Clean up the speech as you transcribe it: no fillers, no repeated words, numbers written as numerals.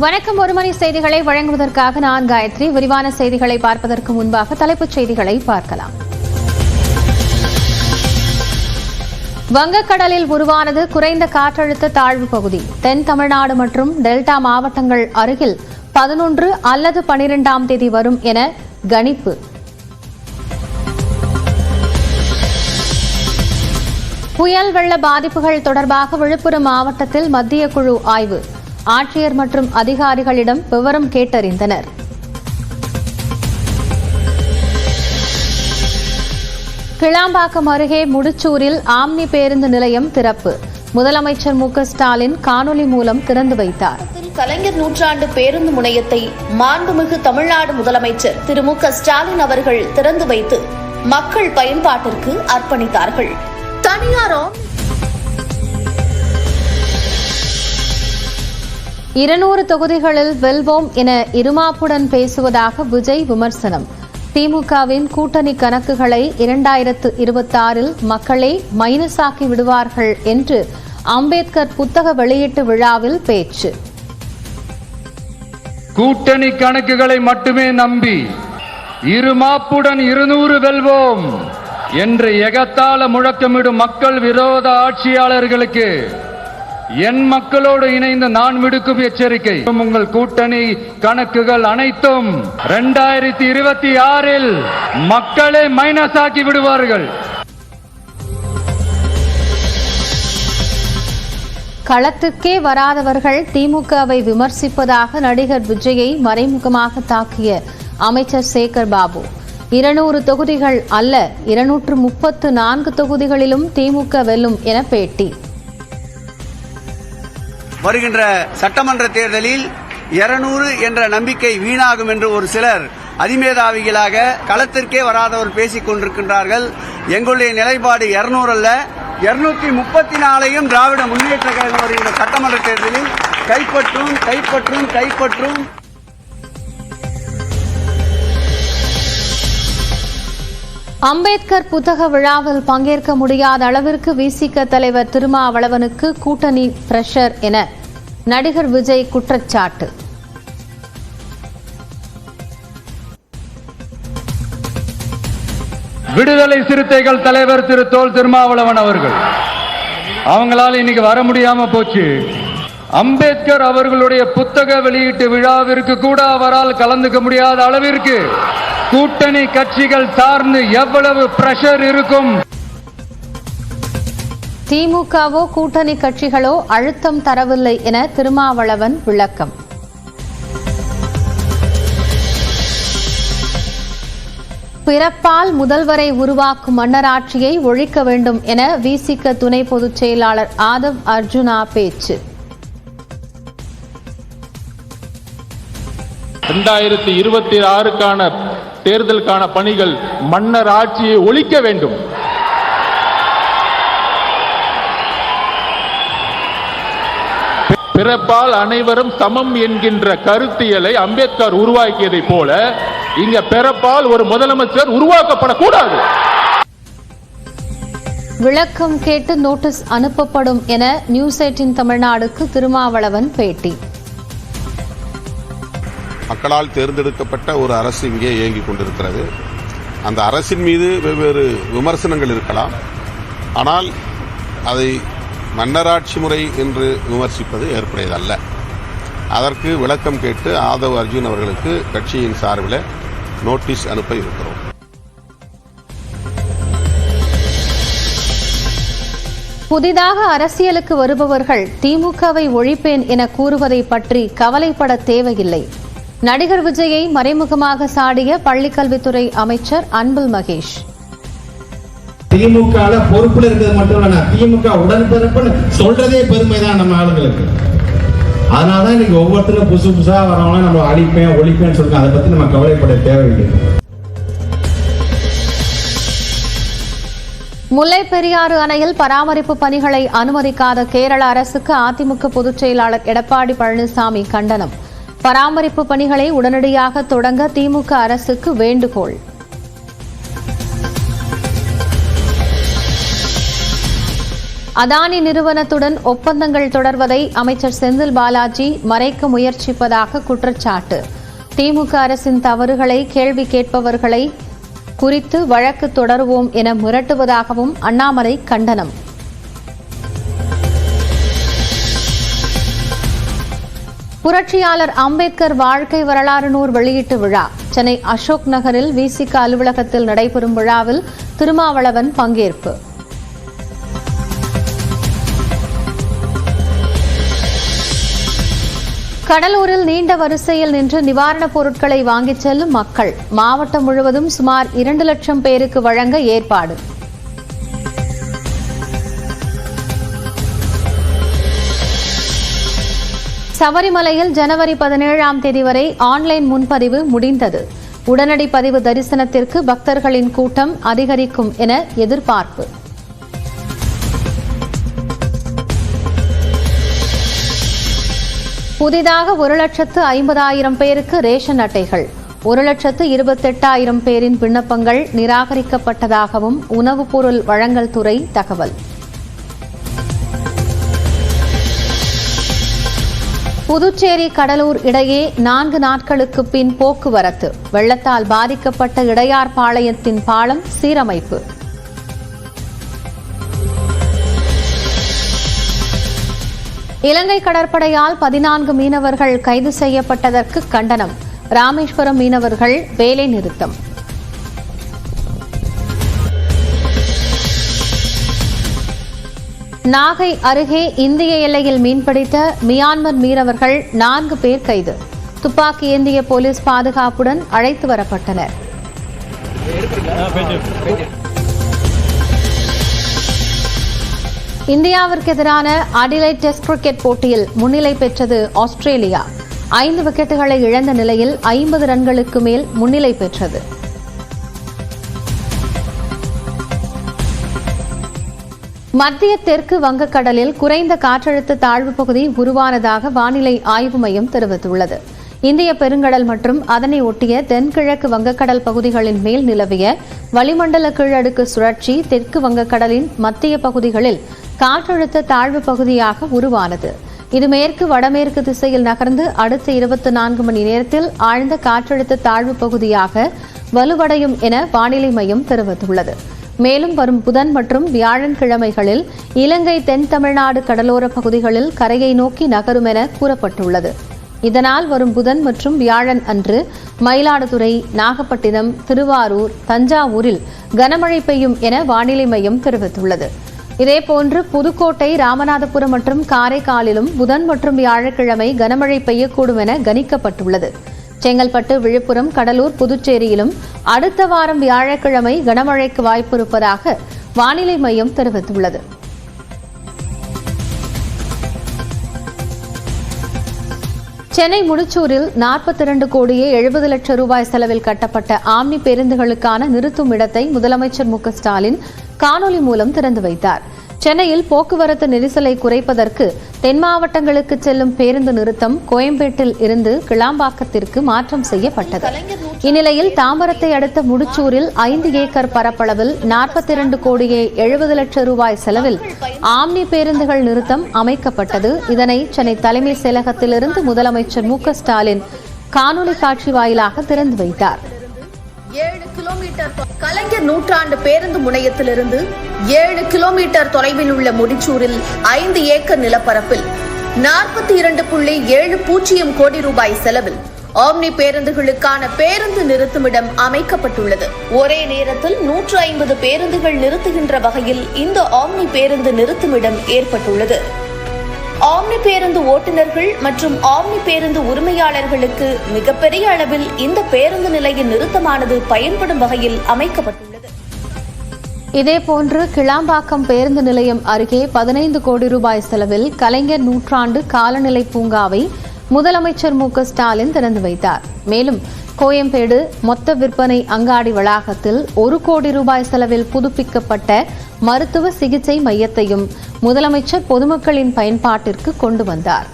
வணக்கம். ஒரு மணி செய்திகளை வழங்குவதற்காக நான் காயத்ரி. விரிவான செய்திகளை பார்ப்பதற்கு முன்பாக தலைப்புச் செய்திகளை பார்க்கலாம். வங்கக்கடலில் உருவானது குறைந்த காற்றழுத்த தாழ்வு பகுதி. தென் தமிழ்நாடு மற்றும் டெல்டா மாவட்டங்கள் அருகில் 11 அல்லது 12ஆம் தேதி வரும் என கணிப்பு. புயல் வெள்ள பாதிப்புகள் தொடர்பாக விழுப்புரம் மாவட்டத்தில் மத்திய குழு ஆய்வு. ஆட்சியர் மற்றும் அதிகாரிகளிடம் விவரம் கேட்டறிந்தனர். கிளாம்பாக்கம் அருகே முடிச்சூரில் ஆம்னி பேருந்து நிலையம் திறப்பு. முதலமைச்சர் மு க ஸ்டாலின் காணொலி மூலம் திறந்து வைத்தார். கலைஞர் நூற்றாண்டு பேருந்து முனையத்தை மாண்புமிகு தமிழ்நாடு முதலமைச்சர் திரு மு க ஸ்டாலின் அவர்கள் திறந்து வைத்து மக்கள் பயன்பாட்டிற்கு அர்ப்பணித்தார்கள். தனியாரோ 200 தொகுதிகளில் வெல்வோம் என இருமாப்புடன் பேசுவதாக விஜய் விமர்சனம். திமுகவின் கூட்டணி கணக்குகளை 2026இல் மக்களே மைனஸாக்கி விடுவார்கள் என்று அம்பேத்கர் புத்தக வெளியீட்டு விழாவில் பேச்சு. கூட்டணி கணக்குகளை மட்டுமே நம்பி இருமாப்புடன் 200 வெல்வோம் என்று எகத்தால முழக்கமிடும் மக்கள் விரோத ஆட்சியாளர்களுக்கு என் மக்களோடு இணைந்து நான் விடுக்கும் எச்சரிக்கை. உங்கள் கூட்டணி கணக்குகள் அனைத்தும் 2026இல் மக்களே மைனஸ் ஆக்கி விடுவார்கள். களத்துக்கே வராதவர்கள் திமுகவை விமர்சிப்பதாக நடிகர் விஜயை மறைமுகமாக தாக்கிய அமைச்சர் சேகர் பாபு. 200 தொகுதிகள் அல்ல 234 தொகுதிகளிலும் திமுக வெல்லும் என பேட்டி. வருகின்ற சட்டமன்ற தேர்தலில் 200 என்ற நம்பிக்கை வீணாகும் என்று ஒரு சிலர் அதிமேதாவிகளாக களத்திற்கே வராதவர் பேசிக் கொண்டிருக்கின்றார்கள். எங்களுடைய நிலைப்பாடு 200 அல்ல 234ஐயும் திராவிட முன்னேற்ற கழகம் வருகின்ற சட்டமன்ற தேர்தலில் கைப்பற்றும் கைப்பற்றும் கைப்பற்றும். அம்பேத்கர் புத்தக விழாவில் பங்கேற்க முடியாத அளவிற்கு விசிக தலைவர் திருமாவளவனுக்கு கூட்டணி பிரஷர் என நடிகர் விஜய் குற்றச்சாட்டு. விடுதலை சிறுத்தைகள் தலைவர் திரு தோல் திருமாவளவன் அவர்கள் அவங்களால இன்னைக்கு வர முடியாம போச்சு. அம்பேத்கர் அவர்களுடைய புத்தக வெளியீட்டு விழாவிற்கு கூட அவரால் கலந்துக்க முடியாத அளவிற்கு கூட்டணி கட்சிகள் சார்ந்து எவ்வளவு பிரஷர் இருக்கும். திமுகவோ கூட்டணி கட்சிகளோ அழுத்தம் தரவில்லை என திருமாவளவன் விளக்கம். பிறப்பால் முதல்வரை உருவாக்கும் மன்னராட்சியை ஒழிக்க வேண்டும் என விசிக துணை பொதுச் செயலாளர் ஆதவ் அர்ஜுனா பேச்சு. 2026க்கான தேர்தலுக்கான பணிகள் மன்னர் ஆட்சியை ஒழிக்க வேண்டும். பிறப்பால் அனைவரும் சமம் என்கின்ற கருத்தியலை அம்பேத்கர் உருவாக்கியதை போல இங்க பிறப்பால் ஒரு முதலமைச்சர் உருவாக்கப்படக்கூடாது. விளக்கம் கேட்டு நோட்டீஸ் அனுப்பப்படும் என நியூஸ் 18 தமிழ்நாடுக்கு திருமாவளவன் பேட்டி. மக்களால் தேர்ந்தெடுக்கப்பட்ட ஒரு அரசு இங்கே இயங்கிக் கொண்டிருக்கிறது. அந்த அரசின் மீது வெவ்வேறு விமர்சனங்கள் இருக்கலாம். ஆனால் அதை மன்னராட்சி முறை என்று விமர்சிப்பது ஏற்புடையதல்ல. அதற்கு விளக்கம் கேட்டு ஆதவ் அர்ஜுன் அவர்களுக்கு கட்சியின் சார்பில் நோட்டீஸ் அனுப்ப இருக்கிறோம். புதிதாக அரசியலுக்கு வருபவர்கள் திமுகவை ஒழிப்பேன் என கூறுவதை பற்றி கவலைப்பட தேவையில்லை. நடிகர் விஜயை மறைமுகமாக சாடிய பள்ளிக்கல்வித்துறை அமைச்சர் அன்பில் மகேஷ். திமுக பொறுப்புல இருக்கிறது மட்டும் இல்ல, திமுக உடன்பிறப்புன்னு சொல்றதே பெருமைதான் நம்ம ஆளுங்களுக்கு. அதனாலதான் இன்னைக்கு ஒவ்வொருத்தரும் புதுசு புதுசா வரவங்க நம்ம அழிப்பேன் ஒழிப்பேன்னு சொல்லுங்க. அதை பத்தி நம்ம கவலைப்பட தேவையில்லை. முல்லை பெரியாறு அணையில் பராமரிப்பு பணிகளை அனுமதிக்காத கேரள அரசுக்கு அதிமுக பொதுச் செயலாளர் எடப்பாடி பழனிசாமி கண்டனம். பராமரிப்பு பணிகளை உடனடியாக தொடங்க திமுக அரசுக்கு வேண்டுகோள். அதானி நிறுவனத்துடன் ஒப்பந்தங்கள் தொடர்வதை அமைச்சர் செந்தில் பாலாஜி மறைக்க முயற்சிப்பதாக குற்றச்சாட்டு. திமுக அரசின் தவறுகளை கேள்வி கேட்பவர்களை குறித்து வழக்கு தொடருவோம் என மிரட்டுவதாகவும் அண்ணாமலை கண்டனம். புரட்சியாளர் அம்பேத்கர் வாழ்க்கை வரலாறு நூல் வெளியீட்டு விழா சென்னை அசோக் நகரில் விசிக அலுவலகத்தில் நடைபெறும் விழாவில் திருமாவளவன் பங்கேற்பு. கடலூரில் நீண்ட வரிசையில் நின்று நிவாரணப் பொருட்களை வாங்கிச் செல்லும் மக்கள். மாவட்டம் முழுவதும் சுமார் 2 லட்சம் பேருக்கு வழங்க ஏற்பாடு. சபரிமலையில் ஜனவரி 17ஆம் தேதி வரை ஆன்லைன் முன்பதிவு முடிந்தது. உடனடி பதிவு தரிசனத்திற்கு பக்தர்களின் கூட்டம் அதிகரிக்கும் என எதிர்பார்ப்பு. புதிதாக 1,50,000 பேருக்கு ரேஷன் அட்டைகள். 1,28,000 பேரின் விண்ணப்பங்கள் நிராகரிக்கப்பட்டதாகவும் உணவுப் பொருள் வழங்கல் துறை தகவல். புதுச்சேரி கடலூர் இடையே 4 நாட்களுக்கு பின் போக்குவரத்து. வெள்ளத்தால் பாதிக்கப்பட்ட இடையார்பாளையத்தின் பாலம் சீரமைப்பு. இலங்கை கடற்படையால் 14 மீனவர்கள் கைது செய்யப்பட்டதற்கு கண்டனம். ராமேஸ்வரம் மீனவர்கள் வேலை நிறுத்தம். நாகை அருகே இந்திய எல்லையில் மீன்பிடித்த மியான்மர் மீனவர்கள் 4 பேர் கைது. துப்பாக்கி ஏந்திய போலீஸ் பாதுகாப்புடன் அழைத்து வரப்பட்டனர். இந்தியாவிற்கு எதிரான அடிலைட் டெஸ்ட் கிரிக்கெட் போட்டியில் முன்னிலை பெற்றது ஆஸ்திரேலியா. 5 விக்கெட்டுகளை இழந்த நிலையில் 50 ரன்களுக்கு மேல் முன்னிலை பெற்றது. மத்திய தெற்கு வங்கக்கடலில் குறைந்த காற்றழுத்த தாழ்வு பகுதி உருவானதாக வானிலை ஆய்வு மையம் தெரிவித்துள்ளது. இந்திய பெருங்கடல் மற்றும் அதனை ஒட்டிய தென்கிழக்கு வங்கக்கடல் பகுதிகளின் மேல் நிலவிய வளிமண்டல கீழடுக்கு சுழற்சி தெற்கு வங்கக்கடலின் மத்திய பகுதிகளில் காற்றழுத்த தாழ்வு பகுதியாக உருவானது. இது மேற்கு வடமேற்கு திசையில் நகர்ந்து அடுத்த 24 மணி நேரத்தில் ஆழ்ந்த காற்றழுத்த தாழ்வு பகுதியாக வலுவடையும் என வானிலை மையம் தெரிவித்துள்ளது. மேலும் வரும் புதன் மற்றும் வியாழக்கிழமைகளில் இலங்கை தென் தமிழ்நாடு கடலோர பகுதிகளில் கரையை நோக்கி நகரும் என கூறப்பட்டுள்ளது. இதனால் வரும் புதன் மற்றும் வியாழன் அன்று மயிலாடுதுறை, நாகப்பட்டினம், திருவாரூர், தஞ்சாவூரில் கனமழை பெய்யும் என வானிலை மையம் தெரிவித்துள்ளது. இதேபோன்று புதுக்கோட்டை, ராமநாதபுரம் மற்றும் காரைக்காலிலும் புதன் மற்றும் வியாழக்கிழமை கனமழை பெய்யக்கூடும் என கணிக்கப்பட்டுள்ளது. செங்கல்பட்டு, விழுப்புரம், கடலூர், புதுச்சேரியிலும் அடுத்த வாரம் வியாழக்கிழமை கனமழைக்கு வாய்ப்பு இருப்பதாக வானிலை மையம் தெரிவித்துள்ளது. சென்னை முடிச்சூரில் 42 கோடியே 70 லட்சம் ரூபாய் செலவில் கட்டப்பட்ட ஆம்னி பேருந்துகளுக்கான நிறுத்தும் இடத்தை முதலமைச்சர் மு க ஸ்டாலின் காணொலி மூலம் திறந்து வைத்தார். சென்னையில் போக்குவரத்து நெரிசலை குறைப்பதற்கு தென் மாவட்டங்களுக்கு செல்லும் பேருந்து நிறுத்தம் கோயம்பேட்டில் இருந்து கிளாம்பாக்கத்திற்கு மாற்றம் செய்யப்பட்டது. இந்நிலையில் தாம்பரத்தை அடுத்த முடிச்சூரில் 5 ஏக்கர் பரப்பளவில் 42 கோடியே 70 லட்சம் ரூபாய் செலவில் ஆம்னி பேருந்துகள் நிறுத்தம் அமைக்கப்பட்டது. இதனை சென்னை தலைமை செயலகத்திலிருந்து முதலமைச்சர் மு க ஸ்டாலின் காணொலி காட்சி வாயிலாக திறந்து வைத்தார். 7 கிலோமீட்டர் கலைஞர் நூற்றாண்டு பேருந்து முனையத்திலிருந்து 7 கிலோமீட்டர் தொலைவில் உள்ள முடிச்சூரில் 5 ஏக்கர் நிலப்பரப்பில் 42.70 கோடி ரூபாய் செலவில் ஆம்னி பேருந்துகளுக்கான பேருந்து நிறுத்துமிடம் அமைக்கப்பட்டுள்ளது. ஒரே நேரத்தில் 150 பேருந்துகள் நிறுத்துகின்ற வகையில் இந்த ஆம்னி பேருந்து நிறுத்துமிடம் ஏற்பட்டுள்ளது. ஆம்னி பேருந்து ஓட்டுநர்கள் மற்றும் ஆம்னி பேருந்து உரிமையாளர்களுக்கு மிகப்பெரிய அளவில் இந்த பேருந்து நிலைய நிறுத்தமானது பயன்படும் வகையில் அமைக்கப்பட்டுள்ளது. இதேபோன்று கிளாம்பாக்கம் பேருந்து நிலையம் அருகே 15 கோடி ரூபாய் செலவில் கலைஞர் நூற்றாண்டு காலநிலை பூங்காவை முதலமைச்சர் மு க ஸ்டாலின் திறந்து வைத்தார். மேலும் கோயம்பேடு மொத்த விற்பனை அங்காடி வளாகத்தில் 1 கோடி ரூபாய் செலவில் புதுப்பிக்கப்பட்ட மருத்துவ சிகிச்சை மையத்தையும் முதலமைச்சர் பொதுமக்களின் பயன்பாட்டிற்கு கொண்டு வந்தார்.